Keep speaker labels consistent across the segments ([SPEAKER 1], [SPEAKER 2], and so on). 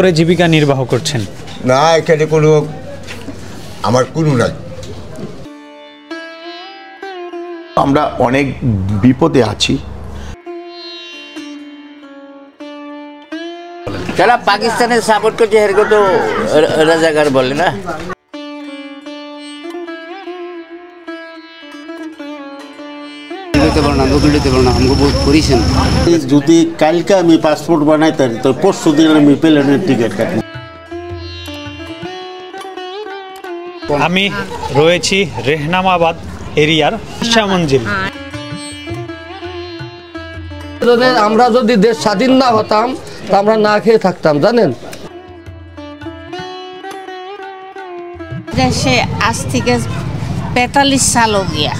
[SPEAKER 1] করে জীবিকা নির্বাহ করছেন?
[SPEAKER 2] না, এখানে কোনো আমার কোনো নাই।
[SPEAKER 3] আমরা অনেক বিপদে আছি।
[SPEAKER 4] যারা পাকিস্তানের সাপোর্ট করছে এরকম তো রাজাকার বলে না।
[SPEAKER 5] যদি কালকে আমি পাসপোর্ট বানাই তারি তো পরশু দিন আমি প্লেনের টিকিট কাটি।
[SPEAKER 1] আমি রয়েছি রেহনামাবাদ এরিয়ার আয়শা মঞ্জিল।
[SPEAKER 6] আমরা যদি দেশ স্বাধীন না হতাম তা আমরা না খেয়ে থাকতাম, জানেন।
[SPEAKER 7] দেশে আজ থেকে 45 সাল हो गया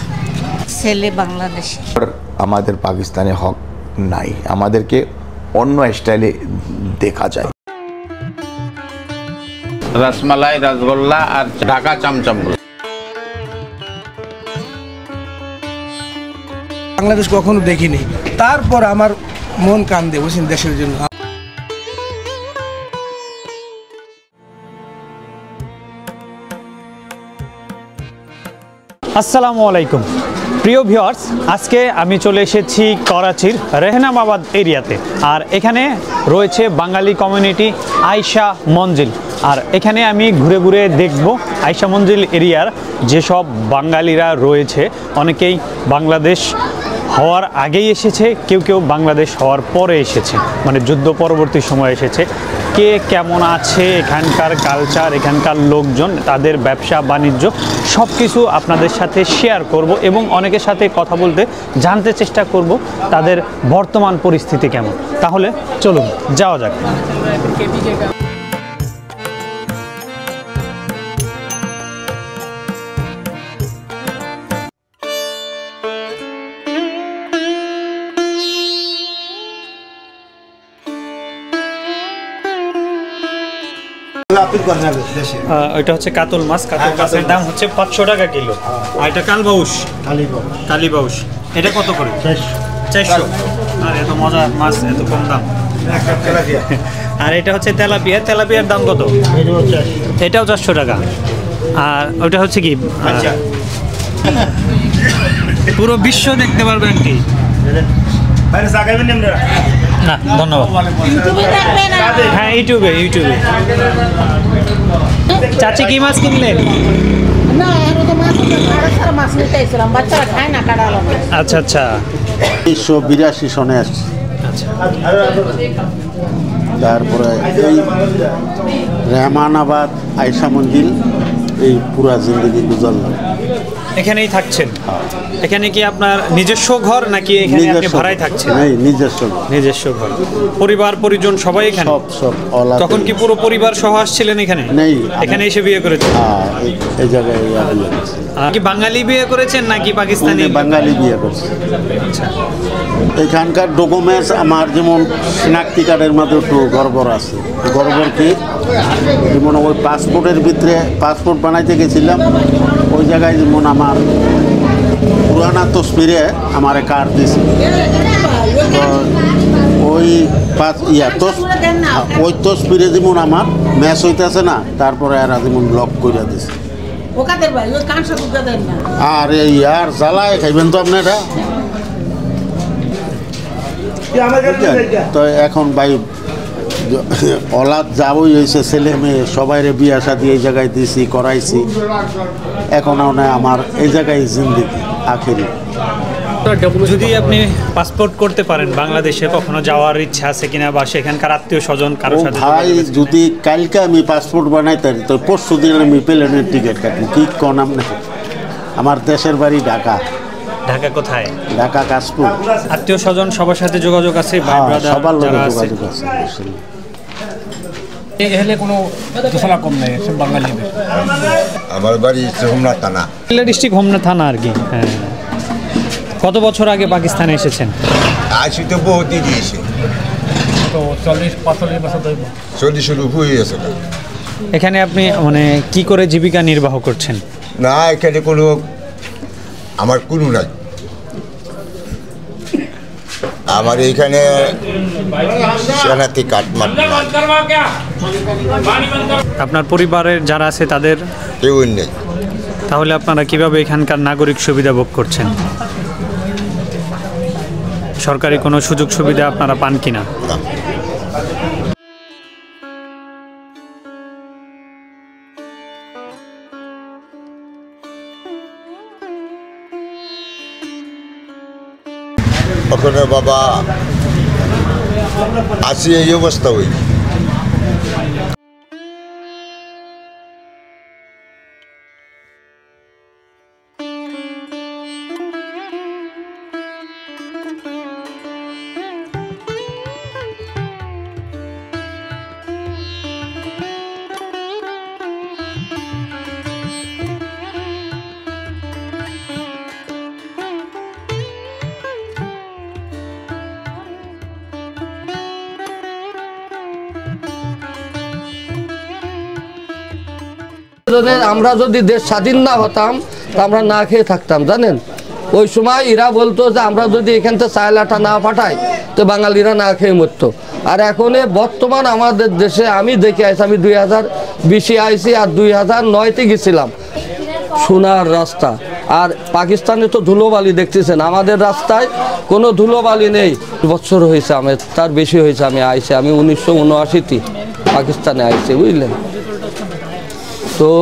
[SPEAKER 7] ছেলে বাংলাদেশে।
[SPEAKER 3] আমাদের পাকিস্তানে হক নাই, আমাদেরকে অন্য স্টাইলে দেখা যায়।
[SPEAKER 8] রসমালাই, রসগোল্লা আর ঢাকা চমচম।
[SPEAKER 9] বাংলাদেশ কখনো দেখিনি, তারপর আমার মন কান্দে বুঝছেন দেশের জন্য।
[SPEAKER 1] আসসালামু আলাইকুম প্রিয় ভিউয়ার্স, আজকে আমি চলে এসেছি করাচির রেহনামাবাদ এরিয়াতে। আর এখানে রয়েছে বাঙালি কমিউনিটি আয়শা মঞ্জিল। আর এখানে আমি ঘুরে ঘুরে দেখব আয়শা মঞ্জিল এরিয়ার যেসব বাঙালিরা রয়েছে। অনেকেই বাংলাদেশ হওয়ার আগেই এসেছে, কেউ কেউ বাংলাদেশ হওয়ার পরে এসেছে, মানে যুদ্ধ পরবর্তী সময় এসেছে। কে কেমন আছে, এখানকার কালচার, এখানকার লোকজন, তাদের ব্যবসা বাণিজ্য সব কিছু আপনাদের সাথে শেয়ার করব এবং অনেকের সাথে কথা বলতে জানতে চেষ্টা করব তাদের বর্তমান পরিস্থিতি কেমন। তাহলে চলুন যাওয়া যাক। এটা হচ্ছে কাতল মাছ। কাতল মাছের দাম হচ্ছে 500 টাকা কিলো। আর এটা কালবাউস, কালীবাউস, এটা কত করে? 400। আর এত মজার মাছ, এত কম দাম। আর এটা হচ্ছে তেলাপিয়া। তেলাপিয়ার দাম কত? এটাও 400 টাকা। আর ওটা হচ্ছে কি, পুরো বিশ্ব দেখতে পারবেন কি? না, ধন্যবাদ। হ্যাঁ, ইউটিউবে। চাচি কি মাছ কিনলেন? আচ্ছা আচ্ছা,
[SPEAKER 5] 1982 সনে আসছি। তারপরে এই রেহমানাবাদ আয়শা মঞ্জিল এই পুরা জিন্দগি গুজারলাম।
[SPEAKER 1] এখানেই থাকছেন? এখানে কি আপনার নিজস্ব ঘর নাকি এখানে আপনি ভাড়ায় থাকছেন? নিজস্ব ঘর। পরিবার পরিজন সবাই এখানে?
[SPEAKER 5] সব।
[SPEAKER 1] তখন কি পুরো পরিবার সহ আসছিলেন এখানে?
[SPEAKER 5] নেই,
[SPEAKER 1] এখানে এসে বিয়ে করেছেন?
[SPEAKER 5] এই জায়গায়
[SPEAKER 1] কি বাঙালি বিয়ে করেছেন নাকি পাকিস্তানি?
[SPEAKER 5] বাঙালি বিয়ে করছি।
[SPEAKER 1] আচ্ছা।
[SPEAKER 5] এখানকার ডকুমেন্টস আমার যেমন শনাক্তি কার্ডের মধ্যে একটু গড়বড় আছে। গড়বড় কি, যেমন ওই পাসপোর্টের ভিতরে পাসপোর্ট বানাইতে গেছিলাম, ওই জায়গায় যেমন আমার পুরানা তসবিরে আমার কার্ড দিয়েছে। তো ওই ওই তসবিরে যেমন আমার ম্যাচ হইতেছে না, তারপরে এরা যেমন ব্লক করে দিয়েছে। আর এই আর জ্বালায় খাইবেন তো আপনারা। তো এখন ভাই অলাদ যাবই হয়েছে, ছেলে মেয়ে সবাইরে বিয়া শাদী এই জায়গায় দিয়েছি, করাইছি। এখন আমার এই জায়গায় জিন্দেগি আখেরি।
[SPEAKER 1] যদি আপনি পাসপোর্ট করতে পারেন, বাংলাদেশে কখনো যাওয়ার ইচ্ছা আছে কিনা, বা সেখানকার আত্মীয় স্বজন কারোর সাথে?
[SPEAKER 5] ভাই, যদি কালকে আমি পাসপোর্ট বানাই তারি তো পরশু দিন আমি প্লেনের টিকিট কাটি। কি কনাম না, আমার দেশের বাড়ি ঢাকা।
[SPEAKER 1] ঢাকা কোথায়?
[SPEAKER 5] ঢাকা কাশপুর।
[SPEAKER 1] আত্মীয় স্বজন সবার সাথে যোগাযোগ আছে?
[SPEAKER 5] সবার লোকের যোগাযোগ আছে।
[SPEAKER 2] আমার বাড়ি হোমনা থানা,
[SPEAKER 1] ডিস্ট্রিক্ট হোমনা থানা আর কি। হ্যাঁ। কত বছর আগে পাকিস্তানে এসেছেন?
[SPEAKER 2] আসি তো বহুতই দিয়েছে, 40 হয়ে গেছে।
[SPEAKER 1] এখানে আপনি মানে কি করে জীবিকা নির্বাহ করছেন?
[SPEAKER 2] না, এখানে কোনো আমার কোনো নাই। আমার এইখানে সেনাতি কাটমাট
[SPEAKER 1] আপনার পরিবারের যারা আছে তাদের
[SPEAKER 2] কেউ নেই।
[SPEAKER 1] তাহলে আপনারা কিভাবে এখানকার নাগরিক সুবিধা ভোগ করছেন? সরকারি কোনো সুযোগ সুবিধা আপনারা পান কিনা?
[SPEAKER 2] না। ওখানে বাবা আসি এই অবস্থা হই।
[SPEAKER 6] আমরা যদি দেশ স্বাধীন না হতাম তা আমরা না খেয়ে থাকতাম, জানেন। ওই সময় এরা বলতো যে আমরা যদি এখান থেকে চাইলাটা না পাঠাই তো বাঙালিরা না খেয়ে মরতো। আর এখন বর্তমান আমাদের দেশে আমি দেখে আইছি, আমি 2020-এ আইছি আর 2009-তে গেছিলাম। সোনার রাস্তা, আর পাকিস্তানে তো ধুলোবালি দেখতেছেন, আমাদের রাস্তায় কোনো ধুলোবালি নেই। বছর হয়েছে আমি, তার বেশি হয়েছে আমি আইছি। আমি 1979-তে পাকিস্তানে আইছি, বুঝলেন। তো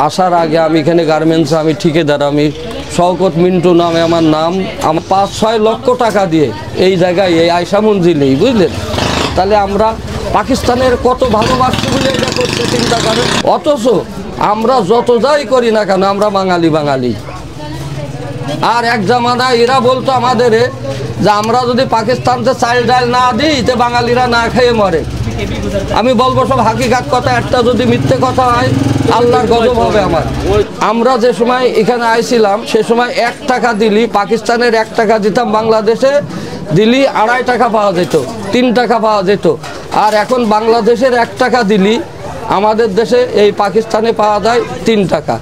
[SPEAKER 6] আসার আগে আমি এখানে গার্মেন্টসে আমি ঠিকাদার, আমি শওকত মিন্টু নামে আমার নাম। আমার 5-6 লক্ষ টাকা দিয়ে এই জায়গায় এই আয়শা মঞ্জিলেই, বুঝলেন। তাহলে আমরা পাকিস্তানের কত ভালোবাসছি বলে এটা করতে চিন্তা করেন। অথচ আমরা যত যাই করি না কেন আমরা বাঙালি বাঙালি। আর এক জামানায় এরা বলতো আমাদের যে আমরা যদি পাকিস্তানতে চাল ডাল না দিই তো বাঙালিরা না খেয়ে মরে। আমি বলবো সব হাকিকাত কথা, একটা যদি মিথ্যে কথা হয় আল্লাহর গজব হবে আমার। আমরা যে সময় এখানে আইছিলাম সে সময় 1 টাকা দিলি, পাকিস্তানের 1 টাকা দিতাম বাংলাদেশে দিলি 2.5 টাকা পাওয়া যেত, 3 টাকা পাওয়া যেত। আর এখন বাংলাদেশের 1 টাকা দিলি আমাদের দেশে এই পাকিস্তানে পাওয়া যায় 3 টাকা।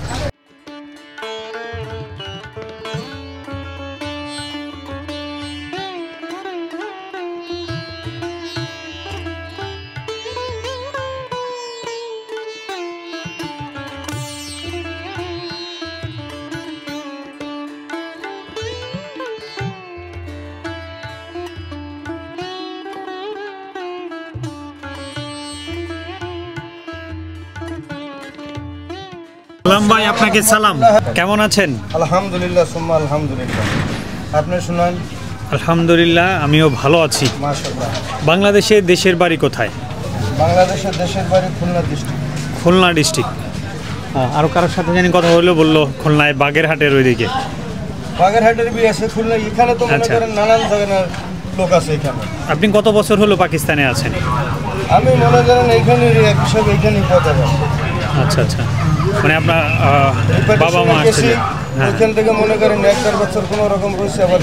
[SPEAKER 1] সালাম ভাই, আপনাকে সালাম। কেমন আছেন?
[SPEAKER 9] আলহামদুলিল্লাহ সুম্মা আলহামদুলিল্লাহ। আপনি শুনান?
[SPEAKER 1] আলহামদুলিল্লাহ, আমিও ভালো আছি।
[SPEAKER 9] মাশাআল্লাহ।
[SPEAKER 1] বাংলাদেশে দেশের বাড়ি কোথায়?
[SPEAKER 9] বাংলাদেশের দেশের বাড়ি খুলনা ডিস্ট্রিক্ট।
[SPEAKER 1] খুলনা ডিস্ট্রিক্ট। আরও কারোর সাথে জানি কথা হলো, বললো খুলনায় বাগেরহাটের ওইদিকে।
[SPEAKER 9] বাগেরহাটের বি আছে খুলনা, এখানে তো মনে করেন নানান ধরনের লোক আছে এখানে।
[SPEAKER 1] আপনি কত বছর হলো পাকিস্তানে আছেন?
[SPEAKER 9] আমি মনে করেন এইখানে এক হিসাবে এইখানেই কথা বলি।
[SPEAKER 1] আচ্ছা আচ্ছা, মানে আপনার বাবা মা আসছে?
[SPEAKER 9] ওইখান থেকে মনে করেন 1-1.5 বছর কোনো রকম রয়েছে। আবার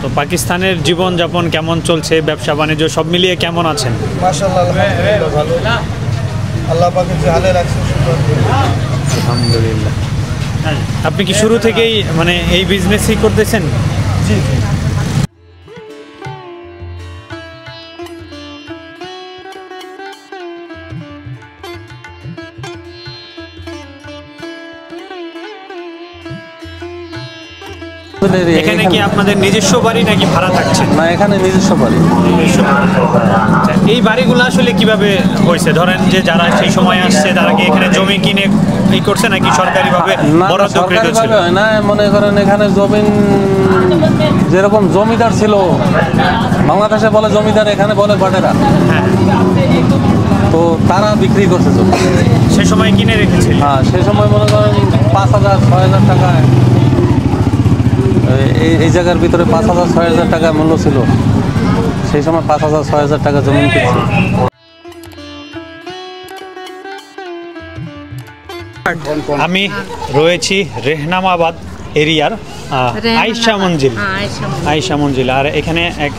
[SPEAKER 1] তো পাকিস্তানের জীবনযাপন কেমন চলছে, ব্যবসা বাণিজ্য সব মিলিয়ে কেমন আছেন?
[SPEAKER 9] মাশাআল্লাহ আলহামদুলিল্লাহ ভালো। আল্লাহ পাকের যে হালে রাখছে
[SPEAKER 1] আলহামদুলিল্লাহ। আপনি কি শুরু থেকেই মানে এই বিজনেসই করতেছেন?
[SPEAKER 9] জি জি।
[SPEAKER 1] এখানে কি আপনাদের নিজস্ব বাড়ি নাকি ভাড়া থাকছেন?
[SPEAKER 10] না, এখানে নিজস্ব বাড়ি।
[SPEAKER 1] এই বাড়িগুলো আসলে কিভাবে হয়েছে? ধরেন যে যারা সেই সময় আসছে তারা কি এখানে জমি কিনে এই করছে নাকি সরকারিভাবে বরাদ্দকৃত ছিল?
[SPEAKER 10] না, মনে করেন এখানে জমিন যেরকম জমিদার ছিল, বাংলাদেশে বলে জমিদার, এখানে বলে বাটেরা।
[SPEAKER 1] হ্যাঁ,
[SPEAKER 10] তো তারা বিক্রি করছে জমি,
[SPEAKER 1] সে সময় কিনে রেখেছিল।
[SPEAKER 10] হ্যাঁ, সে সময় মনে করেন 5,000-6,000 টাকায় এই জায়গার ভিতরে 5,000-6,000 টাকা মূল্য ছিল। সেই সময় 5,000-6,000 টাকা জমি কিনছে।
[SPEAKER 1] আমি রয়েছি রেহনামাবাদ এরিয়ার আয়শা মঞ্জিল। আয়শা মঞ্জিল, আর এখানে এক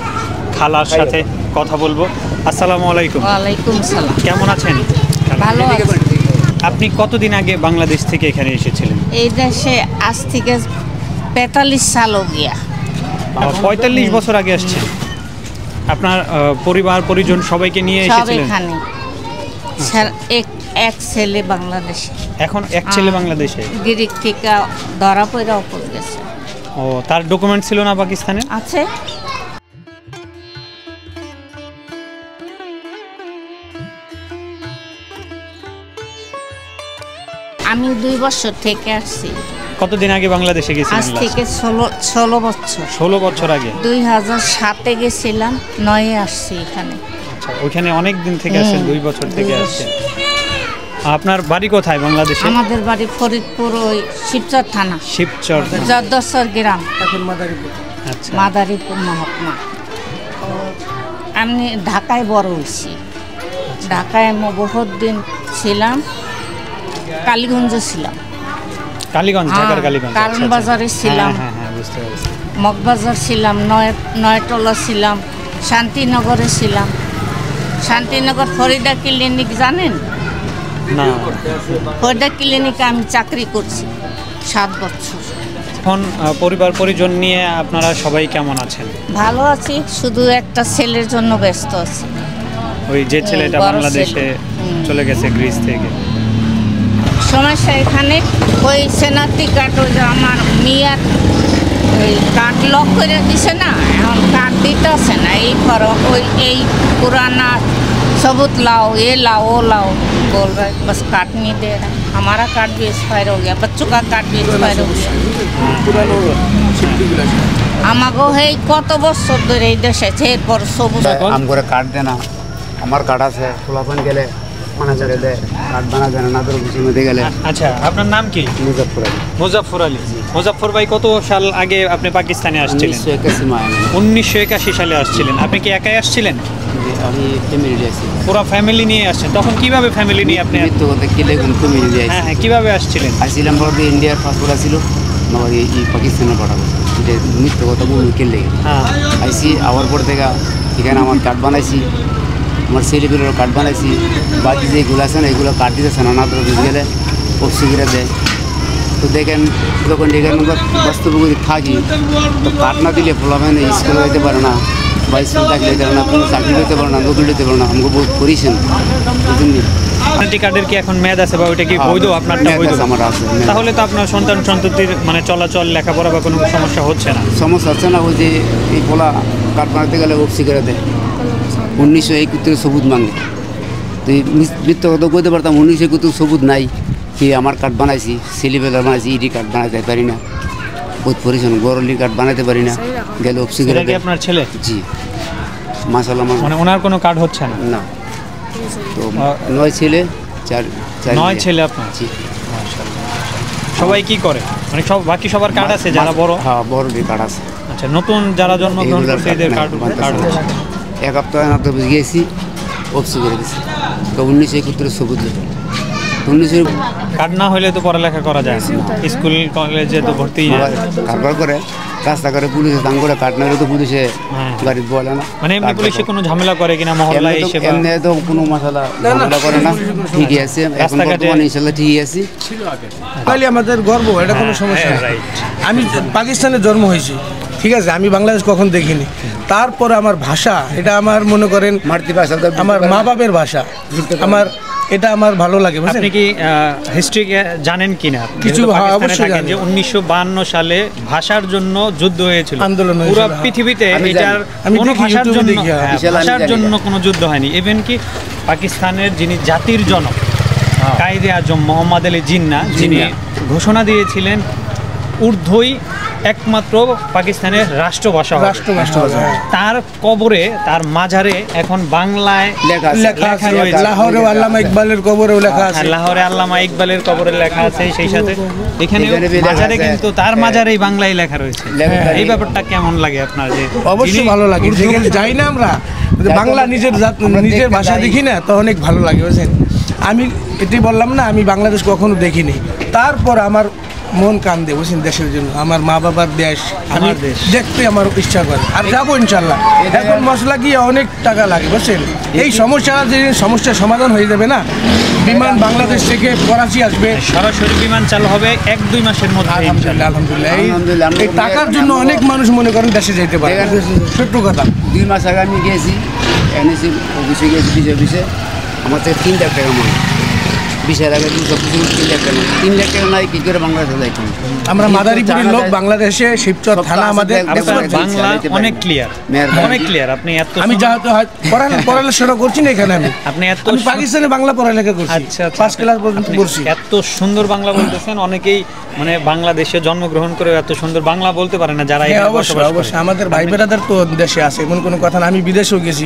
[SPEAKER 1] খালার সাথে কথা বলবো। আসসালামু আলাইকুম।
[SPEAKER 7] ওয়ালাইকুম সালাম।
[SPEAKER 1] কেমন আছেন?
[SPEAKER 7] ভালো আছি।
[SPEAKER 1] আপনি কতদিন আগে বাংলাদেশ থেকে এখানে এসেছিলেন?
[SPEAKER 7] এই দেশে আজ থেকে 45 সাল हो गया।
[SPEAKER 1] 45 বছর আগে আসছেন। আপনার পরিবার পরিজন সবাইকে নিয়ে
[SPEAKER 7] সব
[SPEAKER 1] এসেছিলেন?
[SPEAKER 7] এখানে স্যার এক ছেলে বাংলাদেশে,
[SPEAKER 1] এখন এক ছেলে বাংলাদেশে?
[SPEAKER 7] গিরিক থেকে ধরা পড়ে অপর গেছে।
[SPEAKER 1] ও, তার ডকুমেন্ট ছিল না পাকিস্তানে?
[SPEAKER 7] আছে। আমি 2 বছর থেকে আসছি।
[SPEAKER 1] কতদিন আগে বাংলাদেশে গেছিলেন?
[SPEAKER 7] আজ থেকে 16 বছর।
[SPEAKER 1] 16 বছর আগে?
[SPEAKER 7] 2007-এ গেছিলাম, 9-এ আসছি এখানে।
[SPEAKER 1] আচ্ছা, ওইখানে অনেক দিন থেকে আসছেন, 2 বছর থেকে আসছেন। আপনার বাড়ি কোথায় বাংলাদেশে?
[SPEAKER 7] আমাদের বাড়ি ফরিদপুর, ওই শিবচর থানা,
[SPEAKER 1] শিবচর,
[SPEAKER 7] জদ্দসর গ্রাম,
[SPEAKER 9] এখন মাদারীপুর।
[SPEAKER 1] আচ্ছা,
[SPEAKER 7] মাদারীপুর মহকুমা। আমি ঢাকায় বড় হয়েছি। ঢাকায় আমি বহুত দিন ছিলাম, কালীগঞ্জে ছিলাম।
[SPEAKER 1] কালীগঞ্জ, ঢাকার কালীগঞ্জ।
[SPEAKER 7] কারণ বাজারে ছিলাম,
[SPEAKER 1] হ্যাঁ বুঝতে পেরেছি।
[SPEAKER 7] মগবাজার ছিলাম, নয়টলা ছিলাম, শান্তিনগরে ছিলাম। শান্তিনগর ফরিদা ক্লিনিক জানেন?
[SPEAKER 1] না।
[SPEAKER 7] ফরিদা ক্লিনিকে আমি চাকরি করছি 7 বছর।
[SPEAKER 1] এখন পরিবার পরিজন নিয়ে আপনারা সবাই কেমন আছেন?
[SPEAKER 7] ভালো আছি, শুধু একটা ছেলের জন্য ব্যস্ত আছি।
[SPEAKER 1] ওই যে ছেলেটা
[SPEAKER 7] বড়
[SPEAKER 1] বাংলাদেশে চলে গেছে গ্রিস থেকে।
[SPEAKER 7] সমস্যা এখানে ওই সেনাতি কার্ড, ওই যে আমার মেয়ার ওই কার্ড লক করে দিছে না, এখন কার্ড দিতেছে না। এই ফরক ওই এই पुराना सबूत लाओ, ये लाओ, वो लाओ बोल रहे, बस कार्ड नहीं दे रहा। हमारा कार्ड भी एक्सपायर हो गया, बच्चों का कार्ड भी एक्सपायर हो गया। আমাগো হেই কত বছর ধরে এই দেশে আছে, এরপর সবুজ
[SPEAKER 11] আমগরে কার্ড দেয় না। আমার কার্ড আছে, খোলাপন গেলে মানে করে দেয়, কার্ড বানা দেয় না, তোর কিছু মধ্যে গেলে।
[SPEAKER 1] আচ্ছা, আপনার নাম কি?
[SPEAKER 11] মুজাফফর আলী।
[SPEAKER 1] মুজাফফর আলী। মুজাফফর ভাই, কত সাল আগে আপনি পাকিস্তানে আসছিলেন?
[SPEAKER 11] 1981 মাসে।
[SPEAKER 1] 1981 সালে আসছিলেন। আপনি কি একাই আসছিলেন?
[SPEAKER 11] আমি ফ্যামিলি নিয়ে আসছি।
[SPEAKER 1] পুরো ফ্যামিলি নিয়ে আসছেন? তখন কিভাবে ফ্যামিলি নিয়ে আপনি?
[SPEAKER 11] মৃত্যু কথা কেলে ফ্যামিলি নিয়ে আসছি।
[SPEAKER 1] হ্যাঁ, কিভাবে আসছিলেন?
[SPEAKER 11] আসছিলাম বলতে ইন্ডিয়ার পাসপোর্ট আছিল, আমার এই পাকিস্তানে পাঠাবো, এটা মৃত্যু কথা বলবো কেলে।
[SPEAKER 1] হ্যাঁ,
[SPEAKER 11] আইসি আওয়ার পর থেকে এখানে আমার কার্ড বানাইছি, আমার ছেলেগুলোর কার্ড বানাইছি। বাকি যেগুলো আছে না এগুলো কার্ড দিতেছে না, না তো গেলে অক্সিজেনে দেয়। তো দেখেন যখন এখানে বাস্তবিক থাকি, তো কার্ড না দিলে ফলাফানে স্কুলে যেতে পারে না, বা স্কুল থাকলে যেতে পারে না, কোনো চাকরি করতে পারে না, নকল দিতে পারে না। আমাকে বহুত করেছেন, বুঝলেন?
[SPEAKER 1] আইডেন্টি কার্ডের কি এখন মেয়াদ আছে বা ওইটা কি বৈধ? আপনারটা বৈধ?
[SPEAKER 11] আমার আছে।
[SPEAKER 1] তাহলে তো আপনার সন্তান সন্ততির মানে চলাচল, লেখাপড়া বা কোনো সমস্যা হচ্ছে না?
[SPEAKER 11] সমস্যা হচ্ছে না। ওই যে এই পোলা কার্ড বানাতে গেলে অক্সি করে দেয়, 1971 সবুত মাঙ্গে। তো এই মৃত্যু কথা বলতে পারতাম, 1971 সবুত নাই কি আমার কার্ড বানাইছি, সিলিবেলার বানাইছি, ইডি কার্ড বানাতে পারি না, বহুত পরিশ্রম, গরলি কার্ড বানাতে পারি না, গেলে অক্সি করে দেয়।
[SPEAKER 1] আপনার ছেলে?
[SPEAKER 11] জি, মাশাআল্লাহ।
[SPEAKER 1] মানে ওনার কোনো কার্ড হচ্ছে না?
[SPEAKER 11] না। তো 9 ছেলে, 4
[SPEAKER 1] 9 ছেলে আপনার?
[SPEAKER 11] জি।
[SPEAKER 1] সবাই কি করে? মানে সব বাকি সবার কার্ড আছে যারা বড়?
[SPEAKER 11] হ্যাঁ, বড় কার্ড আছে।
[SPEAKER 1] আচ্ছা, নতুন যারা জন্মগ্রহণ করছে এদের কার্ড হচ্ছে?
[SPEAKER 11] এক সপ্তাহ না তো গিয়েছি, অফসি করে দিয়েছি। তো 1971 সবুজ 19
[SPEAKER 1] কার্ড না হলে তো পড়ালেখা করা যায় না, স্কুল কলেজে তো ভর্তি
[SPEAKER 11] কারবার করে, রাস্তা করে পুলিশে দাম করে, কার্ড না হলে তো পুলিশে গাড়ি বলে না।
[SPEAKER 1] মানে এমনি পুলিশে কোনো ঝামেলা করে কিনা মহল্লায় এসে?
[SPEAKER 11] এমনি তো কোনো মশলা ঝামেলা করে না, ঠিকই আছে। এখন বর্তমানে ইনশাআল্লাহ ঠিকই আছে।
[SPEAKER 9] তাহলে আমাদের গর্ব, এটা কোনো সমস্যা নেই। আমি পাকিস্তানে জন্ম হয়েছি, ঠিক আছে, আমি বাংলাদেশ কখন দেখিনি। তারপরে আমার ভাষা, এটা আমার মনে করেন
[SPEAKER 11] মাতৃভাষা,
[SPEAKER 9] আমার মা বাপের ভাষা, আমার এটা আমার ভালো লাগে।
[SPEAKER 1] আপনি কি হিস্ট্রি জানেন কিনা?
[SPEAKER 9] কিছু অবশ্যই জানি
[SPEAKER 1] যে 1952 সালে ভাষার জন্য যুদ্ধ হয়েছিল,
[SPEAKER 9] আন্দোলন হয়েছিল।
[SPEAKER 1] পুরো পৃথিবীতে এটার কোনো ভাষার জন্য কোনো যুদ্ধ হয়নি। ইভেন কি পাকিস্তানের যিনি জাতির জনক কায়েদে আজম মোহাম্মদ আলী জিন্নাহ, যিনি ঘোষণা দিয়েছিলেন উর্দুই একমাত্র পাকিস্তানের রাষ্ট্রভাষা, তার কবরে, তার মাজারে এখন বাংলায় লেখা রয়েছে।
[SPEAKER 9] লাহোরে আল্লামা ইকবালের কবরেও লেখা আছে।
[SPEAKER 1] লাহোরে আল্লামা ইকবালের কবরে লেখা আছে, সেই সাথে এখানে মাজারে কিন্তু তার মাজারেই বাংলায় লেখা রয়েছে। এই ব্যাপারটা কেমন লাগে আপনার? যে
[SPEAKER 9] অবশ্যই ভালো লাগে, যেখানে যাই না আমরা বাংলা নিজের ভাষা দেখি না, তো অনেক ভালো লাগে, বুঝছেন? আমি এটাই বললাম না, আমি বাংলাদেশ কখনো দেখিনি। তারপর আমার মন কান্দে বুঝছেন দেশের জন্য, আমার মা বাবার দেশ, আমার দেশ দেখতে আমার ইচ্ছা করে, আর যাবো ইনশাল্লাহ। এখন মশলা গিয়ে অনেক টাকা লাগে বুঝছেন, এই সমস্যা যে সমস্যার সমাধান হয়ে যাবে না, বিমান বাংলাদেশ থেকে করাচি আসবে,
[SPEAKER 1] সরাসরি বিমান চালু হবে 1-2 মাসের মধ্যে।
[SPEAKER 9] আলহামদুলিল্লাহ আলহামদুলিল্লাহ। এই টাকার জন্য অনেক মানুষ মনে করেন দেশে যেতে পারে, সত্য কথা।
[SPEAKER 11] 2 মাস আগে আমি গিয়েছি এনএসি অফিসে, গিয়েছি বিজে অফিসে, আমার থেকে 3 লাখ টাকা মনে, 20 আগে 3 লাখ টাকা, 3 লাখ টাকা নাই কি করে বাংলাদেশে যাইতাম।
[SPEAKER 9] আমরা মাদারীপুরের লোক, বাংলাদেশে শিবচর থানা আমাদের।
[SPEAKER 1] বাংলা অনেক ক্লিয়ার, অনেক ক্লিয়ার। আপনি এত,
[SPEAKER 9] আমি যেহেতু পড়ালেখা করছি না এখানে, আপনি
[SPEAKER 1] এত
[SPEAKER 9] পাকিস্তানে বাংলা পড়ালেখা করছি, 5 ক্লাস পর্যন্ত পড়ছি।
[SPEAKER 1] এত সুন্দর বাংলা বলতেছেন, অনেকেই মানে বাংলাদেশে জন্মগ্রহণ করে এত সুন্দর বাংলা বলতে পারে না যারা এখানে বসবাস করে।
[SPEAKER 9] অবশ্যই আমাদের ভাই বেরাদার তো দেশে আছে, এমন কোনো কথা না। আমি বিদেশেও গেছি,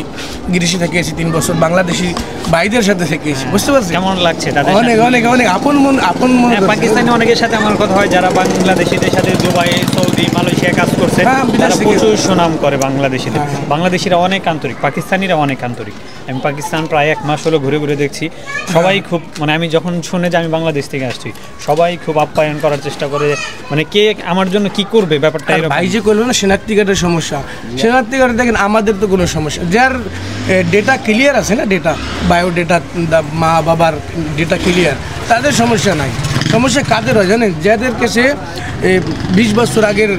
[SPEAKER 9] বিদেশে থেকেছি 3 বছর, বাংলাদেশি ভাইদের সাথে থেকেছি, বুঝতে পারছি
[SPEAKER 1] কেমন লাগছে তাদের?
[SPEAKER 9] অনেক অনেক অনেক আপন মন
[SPEAKER 1] পাকিস্তানি অনেকের সাথে আমার কথা হয়, যারা বাংলাদেশিদের সাথে দুবাই, সৌদি, মালয়েশিয়া কাজ করছে, তারা প্রচুর সুনাম করে বাংলাদেশিদের। বাংলাদেশিরা অনেক আন্তরিক, পাকিস্তানিরা অনেক আন্তরিক। আমি পাকিস্তান প্রায় 1 মাস হলো ঘুরে ঘুরে দেখছি, সবাই খুব মানে আমি যখন শুনে যে আমি বাংলাদেশ থেকে আসছি, সবাই খুব আপ্যায়ন করার চেষ্টা করে, মানে কে আমার জন্য কি করবে ব্যাপারটা এরকম।
[SPEAKER 9] ভাই যে করলো না শনাক্তি কার্ডের সমস্যা, শনাক্তি কার্ডে দেখেন আমাদের তো কোনো সমস্যা, যার ডেটা ক্লিয়ার আছে না, ডেটা বায়োডেটা, মা বাবার ডেটা ক্লিয়ার, তাদের সমস্যা নাই। সমস্যা কাদের হয় জানেন? যাদের কাছে 20 বছর আগের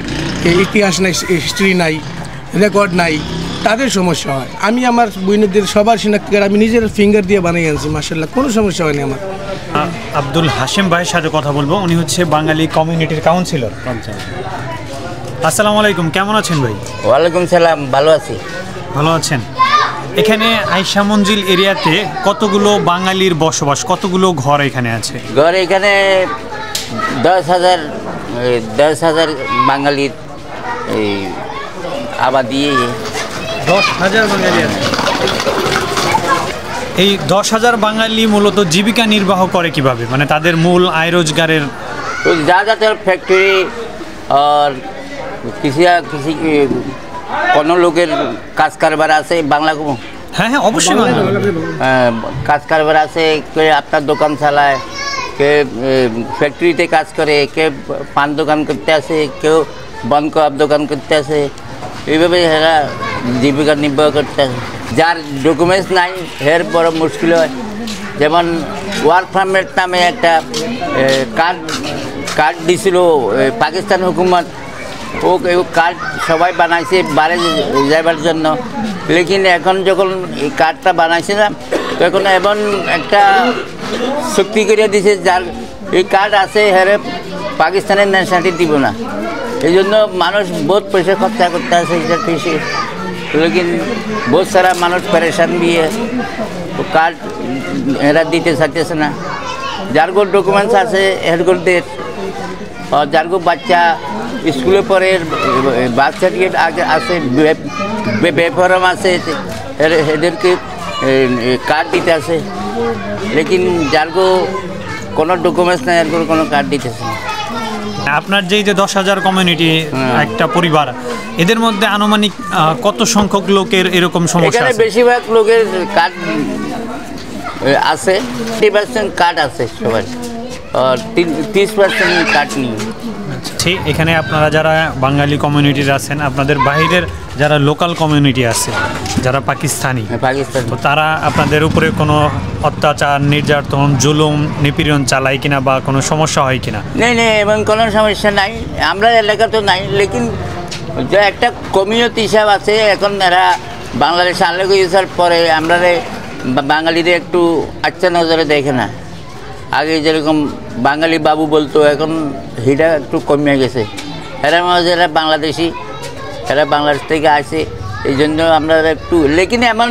[SPEAKER 9] ইতিহাস নাই, হিস্ট্রি নাই, রেকর্ড নাই, তাদের সমস্যা হয়। আমি আমার বইনেদের সবার শনাক্তি কার্ড আমি নিজের ফিঙ্গার দিয়ে বানিয়ে আনছি, মাশাআল্লাহ, কোনো সমস্যা হয়নি আমার।
[SPEAKER 1] আব্দুল হাশেম ভাইয়ের সাথে কথা বলবো, উনি হচ্ছে বাঙালি কমিউনিটির কাউন্সিলর। আসসালামু আলাইকুম, কেমন আছেন ভাই?
[SPEAKER 4] ওয়ালাইকুম সালাম, ভালো আছি।
[SPEAKER 1] ভালো আছেন? এখানে আয়েশা মঞ্জিল এরিয়াতে কতগুলো বাঙালির বসবাস, কতগুলো ঘর এখানে আছে?
[SPEAKER 4] ঘর এখানে 10,000 বাঙালির এই আবাদি।
[SPEAKER 1] 10,000 বাঙালি আছে। এই 10,000 বাঙালি মূলত জীবিকা নির্বাহ করে কিভাবে, মানে তাদের মূল আয় রোজগারের?
[SPEAKER 4] ज़्यादातर फैक्ट्री और किसी কোনো লোকের কাজ কারবার আছে বাংলা।
[SPEAKER 1] হ্যাঁ হ্যাঁ অবশ্যই
[SPEAKER 4] কাজ কারবার আছে, কে আপনার দোকান চালায়, কে ফ্যাক্টরিতে কাজ করে, কে পান দোকান করতে আসে, কেউ বন কাপ দোকান করতে আসে, এইভাবে এরা জীবিকা নির্বাহ করতে আসে। যার ডকুমেন্টস নাই এর বড় মুশকিল হয়। যেমন ওয়ার্ক পারমিট নামে একটা কার্ড দিছিল পাকিস্তান হুকুমত, ও কার্ড সবাই বানাইছে বাইরে যাবার জন্য, লেকিন এখন যখন এই কার্ডটা বানাইছে না, তখন এমন একটা চুক্তি করে দিছে যার এই কার্ড আছে হেরে পাকিস্তানের ন্যাশনালিটি দিব না। এই জন্য মানুষ বহুত পয়সা খরচা করতে আছে এটার পিছিয়ে, লেকিন বহুত সারা মানুষ পরেশান দিয়ে কার্ড এরা দিতে চাইতেছে না। যার গো ডকুমেন্টস আছে এর করতে, আর যার গো বাচ্চা স্কুলে পড়ে বার্থ সার্টিফিকেট আছে, বেফরম আছে, এদেরকে কার্ড দিতে আছে, লেকিন যার গো কোনো ডকুমেন্টস নাই, এর কোনো কার্ড দিতেছে না।
[SPEAKER 1] আপনার যে 10,000 কমিউনিটি একটা পরিবার, এদের মধ্যে আনুমানিক কত সংখ্যক লোকের এরকম সমস্যা আছে?
[SPEAKER 4] বেশিরভাগ লোকের কার্ড আছে, 30% কার্ড আছে সবার, আর 30% কার্ড নেই।
[SPEAKER 1] ঠিক, এখানে আপনারা যারা বাঙালি কমিউনিটির আছেন, আপনাদের বাইরের যারা লোকাল কমিউনিটি আছে, যারা পাকিস্তানি, তো তারা আপনাদের উপরে কোনো অত্যাচার, নির্যাতন, জুলুম, নিপীড়ন চালায় কিনা বা কোনো সমস্যা হয় কিনা?
[SPEAKER 4] নেই নেই, এমন কোনো সমস্যা নাই, আমরা এলাকা তো নাই, লেকিন যে একটা কমিউনিটি হিসাব আছে। এখন এরা বাংলাদেশ আনলে গিয়েছার পরে আমরা বাঙালিদের একটু আচ্ছা নজরে দেখে না। আগে যেরকম বাঙালি বাবু বলতো, এখন হিটা একটু কমে গেছে। এরা মাঝে এরা বাংলাদেশি, এরা বাংলাদেশ থেকে আসে, এই জন্য আমরা একটু, লেকিন এমন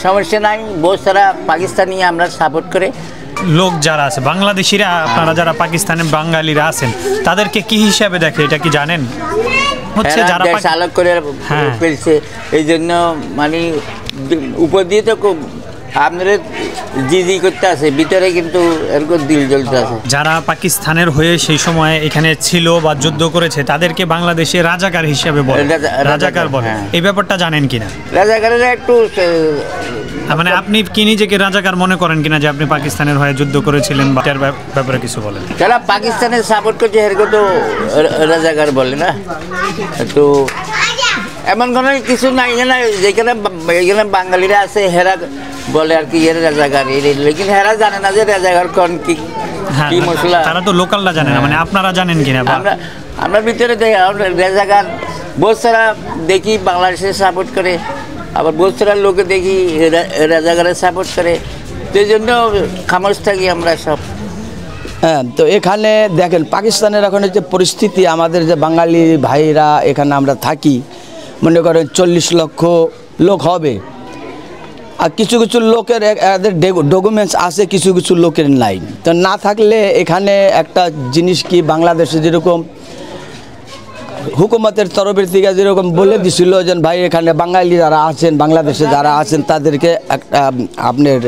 [SPEAKER 4] সমস্যা নাই। বহুত সারা পাকিস্তানি আমরা সাপোর্ট করে
[SPEAKER 1] লোক যারা আছে বাংলাদেশিরা, আপনারা যারা পাকিস্তানের বাঙালিরা আছেন, তাদেরকে কি হিসাবে দেখে এটা কি জানেন? হচ্ছে যারা
[SPEAKER 4] চালক করে ফেলছে, এই জন্য মানে উপর দিয়ে তো আপনারা জি করতে আছে, ভিতরে কিন্তু এরকম দিল জ্বলতে আছে।
[SPEAKER 1] যারা পাকিস্তানের হয়ে সেই সময় এখানে ছিল বা যুদ্ধ করেছে, তাদেরকে বাংলাদেশে রাজাকার হিসাবে বলে, রাজাকার বলে, এই ব্যাপারটা জানেন কিনা?
[SPEAKER 4] রাজাকারেরা একটু
[SPEAKER 1] মানে আপনি কি নিজেকে রাজাকার মনে করেন কিনা যে আপনি পাকিস্তানের হয়ে যুদ্ধ করেছিলেন বা এর ব্যাপারে কিছু বলেন?
[SPEAKER 4] যারা পাকিস্তানের সাপোর্ট করছে এরকম তো রাজাকার বলে না। তো এমন কোনো কিছু নাই না, যেখানে এখানে বাঙালিরা আছে হেরা বলে আর কি এর রাজাকার, লেকিন হেরা জানে না যে রাজাকার কোন কি মশলা।
[SPEAKER 1] তারা তো লোকালরা জানে না, মানে আপনারা জানেন কিনা?
[SPEAKER 4] আমরা ভিতরে রাজাকার বহুত সারা দেখি বাংলাদেশের সাপোর্ট করে, আবার বহুত সারা লোকে দেখি রাজাকারের সাপোর্ট করে, সেই জন্য খামোশ থাকি আমরা সব।
[SPEAKER 12] হ্যাঁ, তো এখানে দেখেন পাকিস্তানের এখন যে পরিস্থিতি, আমাদের যে বাঙালি ভাইরা এখানে আমরা থাকি, মনে করেন 40 লক্ষ লোক হবে, আর কিছু কিছু লোকের এদের ডকুমেন্টস আছে, কিছু কিছু লোকের নাই। তো না থাকলে এখানে একটা জিনিস কি, বাংলাদেশে যেরকম হুকুমতের তরফের থেকে যেরকম বলে দিছিল যে ভাই এখানে বাঙালি যারা আছেন, বাংলাদেশে যারা আছেন তাদেরকে একটা আপনার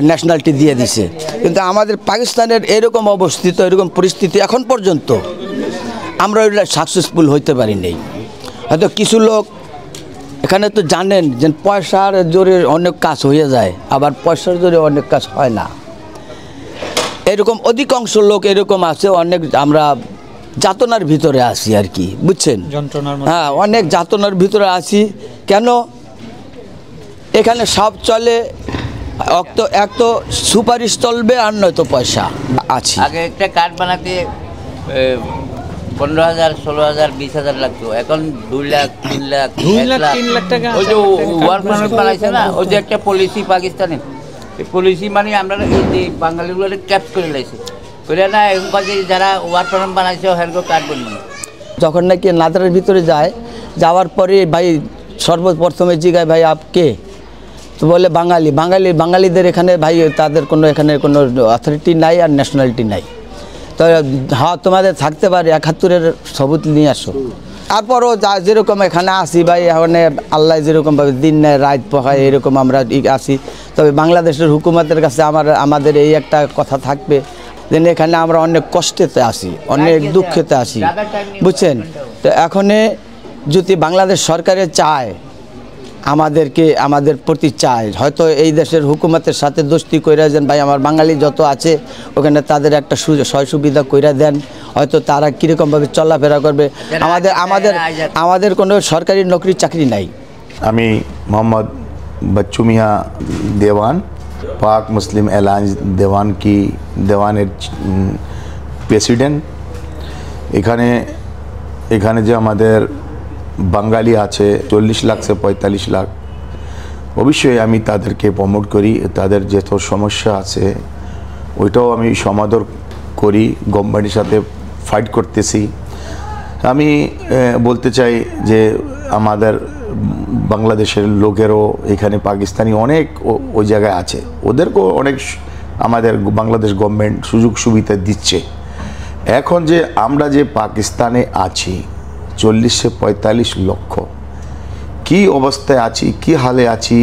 [SPEAKER 12] ন্যাশনালিটি দিয়ে দিছে, কিন্তু আমাদের পাকিস্তানের এরকম অবস্থিত, এরকম পরিস্থিতি এখন পর্যন্ত আমরা ওইটা সাকসেসফুল হইতে পারি নাই। হয়তো কিছু লোক এখানে তো জানেন যে পয়সার জোরে অনেক কাজ হয়ে যায়, আবার পয়সার জোরে অনেক কাজ হয় না, এরকম অধিকাংশ লোক এরকম আছে। অনেক আমরা যাতনার ভিতরে আছি আর কি, বুঝছেন? হ্যাঁ, অনেক যাতনার ভিতরে আছি। কেন? এখানে সব চলে, এক তো সুপারিশ চলবে আর নয়তো পয়সা আছে।
[SPEAKER 4] আগে একটা কার্ড বানাতে 15,000, 16,000, 20,000 লাগতো, এখন 2 লাখ, 3 লাখ, 1 লাখ টাকা। ওই যে ওয়ার পারমিট বানাইছে না, ওই যে একটা পলিসি পাকিস্তানের, এই পলিসি মানে আমরা এই বাঙালিগুলো ক্যাপস করে লাইছে করে না, এখন যারা ওয়ার পারমিট বানাইছে হেরগো কার্ড বলবেন।
[SPEAKER 12] যখন নাকি নাদারের ভিতরে যায়, যাওয়ার পরে ভাই সর্বপ্রথমে জিগায় ভাই আপকে, তো বলে বাঙালিদের এখানে ভাই তাদের কোনো এখানে কোনো অথরিটি নাই আর ন্যাশনালিটি নাই। তো হ্যাঁ, তোমাদের থাকতে পারে 71-এর সবুত নিয়ে আসো। তারপরও যেরকম এখানে আসি ভাই, এখানে আল্লাহ যেরকমভাবে দিন নেয় রাত পোহায়, এরকম আমরা আসি। তবে বাংলাদেশের হুকুমতের কাছে আমাদের এই একটা কথা থাকবে যে এখানে আমরা অনেক কষ্টেতে আসি, অনেক দুঃখেতে আসি, বুঝছেন? তো এখানে যদি বাংলাদেশ সরকারে চায় আমাদেরকে, আমাদের প্রতি চায়, হয়তো এই দেশের হুকুমতের সাথে দোস্তি কইরা দেন ভাই, আমার বাঙালি যত আছে ওখানে তাদের একটা সুবিধা কইরা দেন, হয়তো তারা কীরকমভাবে চলাফেরা করবে। আমাদের কোনো সরকারি নকরি চাকরি নাই।
[SPEAKER 3] আমি মোহাম্মদ বচ্চু মিয়া দেওয়ান, পাক মুসলিম অ্যালায়েন্স দেওয়ানের প্রেসিডেন্ট। এখানে যে আমাদের বাঙালি আছে 40 লাখ से 45 লাখ, অবশ্যই আমি তাদেরকে প্রমোট করি। তাদের যত সমস্যা আছে ওইটাও আমি সমাধান করি, গভর্নমেন্টের সাথে ফাইট করতেছি। আমি বলতে চাই যে আমাদের বাংলাদেশের লোকেরও এখানে পাকিস্তানি অনেক ওই জায়গায় আছে, ওদেরকেও অনেক আমাদের বাংলাদেশ গভর্নমেন্ট সুযোগ সুবিধা দিচ্ছে। এখন যে আমরা যে পাকিস্তানে আছি 40 से 45 লক্ষ, কি অবস্থায় আছি, কি হালে আছি,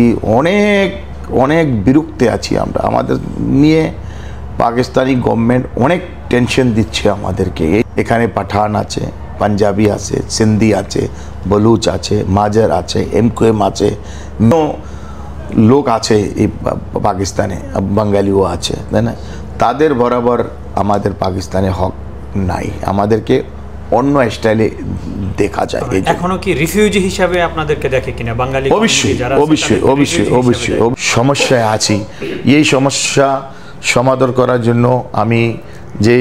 [SPEAKER 3] অনেক বিরক্তে আছি আমরা। আমাদের নিয়ে পাকিস্তানি গভর্নমেন্ট অনেক টেনশন দিচ্ছে আমাদেরকে। এখানে পাঠান আছে, পাঞ্জাবি আছে, সিন্ধি আছে, বলুচ আছে, মাজার আছে, এমকুএম আছে, লোক আছে এই পাকিস্তানে, বাঙালিও আছে, তাই না? তাদের বরাবর আমাদের পাকিস্তানে হক নাই, আমাদেরকে অন্য স্টাইলে দেখা যায়।
[SPEAKER 1] এখনো কি রিফিউজি হিসাবে আপনাদেরকে দেখে কিনা বাঙালি?
[SPEAKER 3] অবশ্যই সমস্যায় আছি। এই সমস্যা সমাধান করার জন্য আমি যে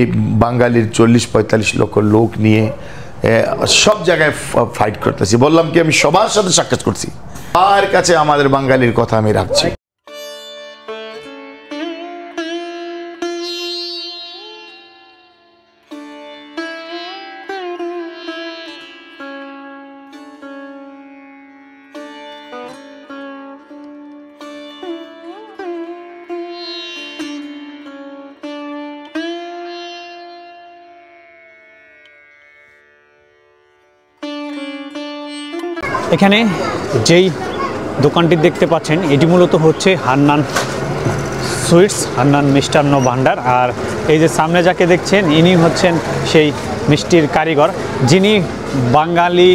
[SPEAKER 3] বাঙালির 40-45 লক্ষ লোক নিয়ে সব জায়গায় ফাইট করতেছি। বললাম কি আমি সবার সাথে সাক্ষাৎ করছি, আর কাছে আমাদের বাঙালির কথা আমি রাখছি।
[SPEAKER 1] এখানে যেই দোকানটি দেখতে পাচ্ছেন এটি মূলত হচ্ছে হান্নান সুইটস, হান্নান মিষ্টান্ন ভাণ্ডার। আর এই যে সামনে যাকে দেখছেন ইনি হচ্ছেন সেই মিষ্টির কারিগর, যিনি বাঙালি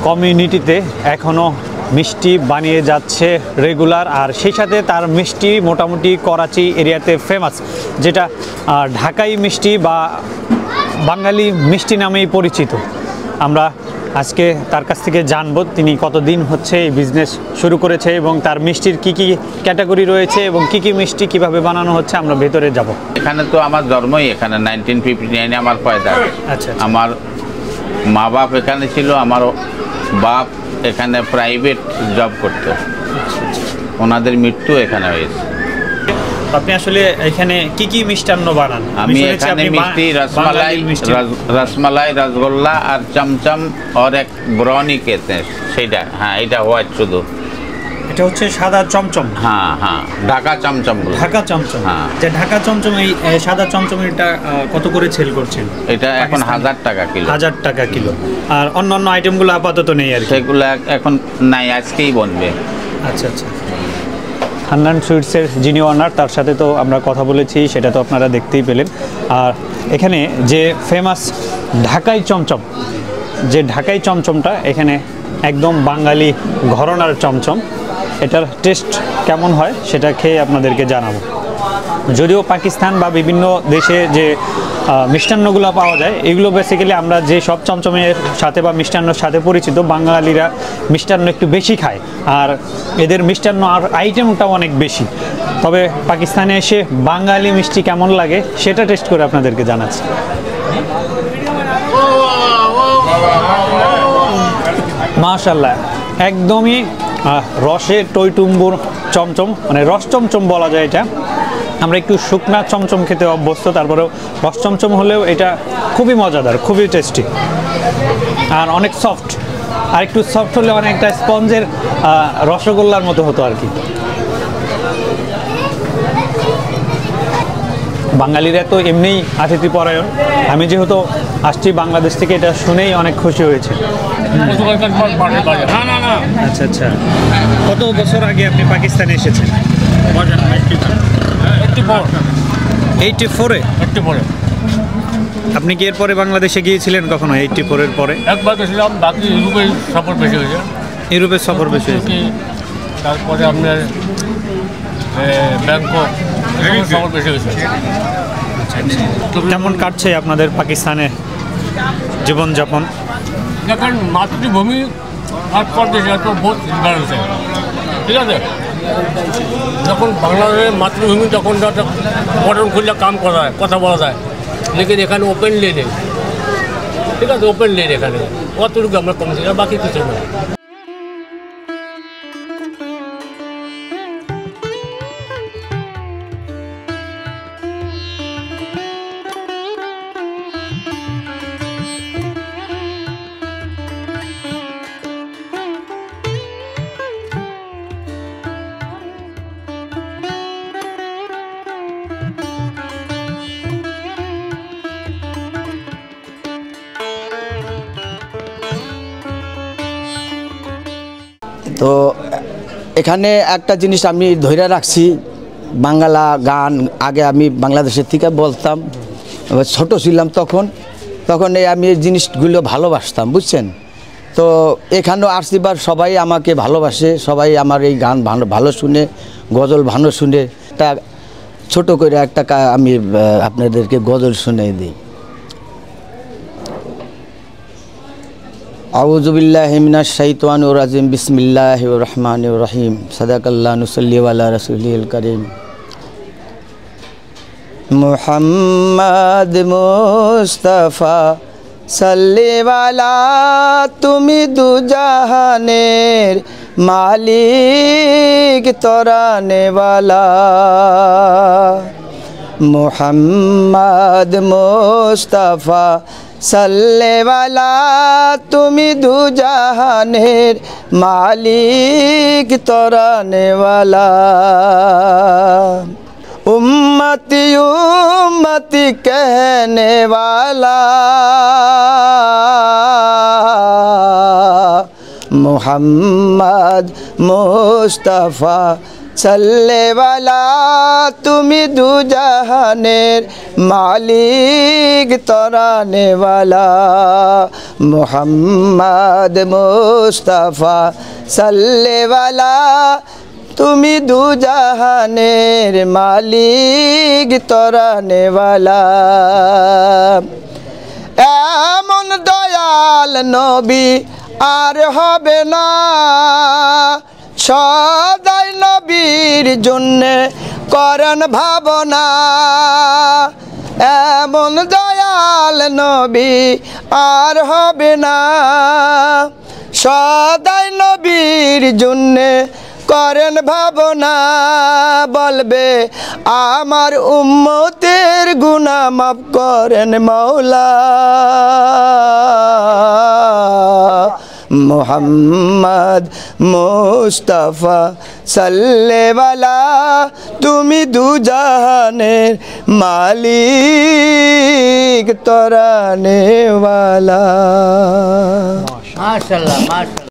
[SPEAKER 1] কমিউনিটিতে এখনও মিষ্টি বানিয়ে যাচ্ছে রেগুলার, আর সেই সাথে তার মিষ্টি মোটামুটি করাচি এরিয়াতে ফেমাস, যেটা ঢাকাই মিষ্টি বা বাঙালি মিষ্টি নামেই পরিচিত। আমরা আজকে তার কাছ থেকে জানবো তিনি কতদিন হচ্ছে এই বিজনেস শুরু করেছে এবং তার মিষ্টির কি কি ক্যাটাগরি রয়েছে এবং কি কি মিষ্টি কিভাবে বানানো হচ্ছে। আমরা ভেতরে যাব।
[SPEAKER 8] এখানে তো আমার জন্মই এখানে 1959 আমার পয়দা।
[SPEAKER 1] আচ্ছা,
[SPEAKER 8] আমার মা বাপ এখানে ছিল, আমার বাপ এখানে প্রাইভেট জব করতো, ওনাদের মৃত্যু এখানে হয়েছে।
[SPEAKER 1] আপনি আসলে এখানে কি কি মিষ্টান্ন বানান?
[SPEAKER 8] আমি এখানে মিষ্টি রসমালাই, রসগোল্লা আর চমচম আর এক ব্রাউনি কেতে, সেইটা হ্যাঁ, এটা হোয়াইট শুধু।
[SPEAKER 1] এটা হচ্ছে সাদা চমচম।
[SPEAKER 8] হ্যাঁ হ্যাঁ, ঢাকা চমচম।
[SPEAKER 1] ঢাকা চমচম,
[SPEAKER 8] হ্যাঁ।
[SPEAKER 1] যে ঢাকা চমচম, এই সাদা চমচম এটা কত করে সেল করছেন?
[SPEAKER 8] এটা এখন 1000 টাকা কিলো।
[SPEAKER 1] 1000 টাকা কিলো। আর অন্যান্য আইটেমগুলো আপাতত নেই আর কি?
[SPEAKER 8] সেগুলো এখন নাই, আজকেই বনবে।
[SPEAKER 1] আচ্ছা আচ্ছা। হান্নান সুইটসের যিনি ওনার, তার সাথে তো আমরা কথা বলেছি, সেটা তো আপনারা দেখতেই পেলেন। আর এখানে যে ফেমাস ঢাকাই চমচম, যে ঢাকাই চমচমটা এখানে একদম বাঙালি ঘরানার চমচম, এটার টেস্ট কেমন হয় সেটা খেয়ে আপনাদেরকে জানাবো। যদিও পাকিস্তান বা বিভিন্ন দেশে যে মিষ্টান্নগুলো পাওয়া যায়, এগুলো বেসিক্যালি আমরা যে সব চমচমের সাথে বা মিষ্টান্নর সাথে পরিচিত, বাঙালিরা মিষ্টান্ন একটু বেশি খায় আর এদের মিষ্টান্ন আর আইটেমটাও অনেক বেশি। তবে পাকিস্তানে এসে বাঙালি মিষ্টি কেমন লাগে সেটা টেস্ট করে আপনাদেরকে জানাচ্ছি। মাশাআল্লাহ, একদমই রসে টইটুম্বুর চমচম, মানে রস চমচম বলা যায় এটা। আমরা একটু শুকনা চমচম খেতে অভ্যস্ত, তারপরেও রস চমচম হলেও এটা খুবই মজাদার, খুবই টেস্টি আর অনেক সফট। আর একটু সফট হলে অনেকটা স্পঞ্জের রসগোল্লার মতো হতো আর কি। বাঙালিরা তো এমনিই আতিথ্যপরায়ণ। আমি যেহেতু আসছি বাংলাদেশ থেকে, এটা শুনেই অনেক খুশি হয়েছে। আচ্ছা আচ্ছা। কত বছর আগে আপনি পাকিস্তানে এসেছেন? 84-এ? আপনি কি এরপরে বাংলাদেশে গিয়েছিলেন কখনো 84-এর পরে?
[SPEAKER 13] একবার গেছিলাম, বাকি ইউরোপের সফর বেশি হয়েছে।
[SPEAKER 1] ইউরোপের সফর বেশি হয়েছে।
[SPEAKER 13] তারপরে আপনার ব্যাংকক সফর বেশি হয়েছে।
[SPEAKER 1] কেমন কাটছে আপনাদের পাকিস্তানে জীবনযাপন?
[SPEAKER 13] দেখেন, মাতৃভূমি আর পরদেশে এত বহুত ডিফারেন্স আছে, ঠিক আছে। যখন বাংলাদেশের মাতৃভূমি তখন বটন খুললে কাম করা যায়, কথা বলা যায়, লেকিন এখানে ওপেনলি নেই, ঠিক আছে। ওপেনলি এখানে কতটুকু আমরা কমছি, বাকি কিছু না।
[SPEAKER 12] তো এখানে একটা জিনিস আমি ধরে রাখছি, বাংলা গান আগে আমি বাংলাদেশের থেকে বলতাম, ছোট ছিলাম তখন আমি এই জিনিসগুলো ভালোবাসতাম, বুঝছেন। তো এখানেও আসছিবার সবাই আমাকে ভালোবাসে, সবাই আমার এই গান ভালো শুনে, গজল ভালো শুনে। তা ছোট করে একটা আমি আপনাদেরকে গজল শুনে দিই। আউযু বিল্লাহি মিনাশ শাইতানির রাজিম, বিসমিল্লাহির রহমানির রহিম, সাদাকাল্লাহু নুসাল্লি আলা রাসূলিল কারীম। মুহাম্মদ মুস্তাফা সাল্লি আলা, তুমি দু জাহানের মালিক তরানেওয়ালা। মুহাম্মদ মুস্তাফা সাল্লি আলা, তুমি দু জাহানের মালিক তরানেওয়ালা। उम्मती उम्मती कहने वाला मोहम्मद मुस्तफ़ा সাল্লেওয়ালা তুমি দু জাহানের মালিক তরানেওয়ালা মুহাম্মদ মুস্তাফা সাল্লেওয়ালা তুমি দু জাহানের মালিক তরানেওয়ালা এমন দয়াল নবী আর হবে না সদাই নবীর জন্যে করেন ভাবনা এমন দয়াল নবী আর হবে না সদাই নবীর জন্যে করেন ভাবনা বলবে আমার উম্মতের গুনাহ মাফ করেন মওলা মুহাম্মদ মুস্তাফা সাল্লেওয়ালা তুমি দু জাহানের মালিক তরানেওয়ালা
[SPEAKER 4] মাশাআল্লাহ মাশাআল্লাহ।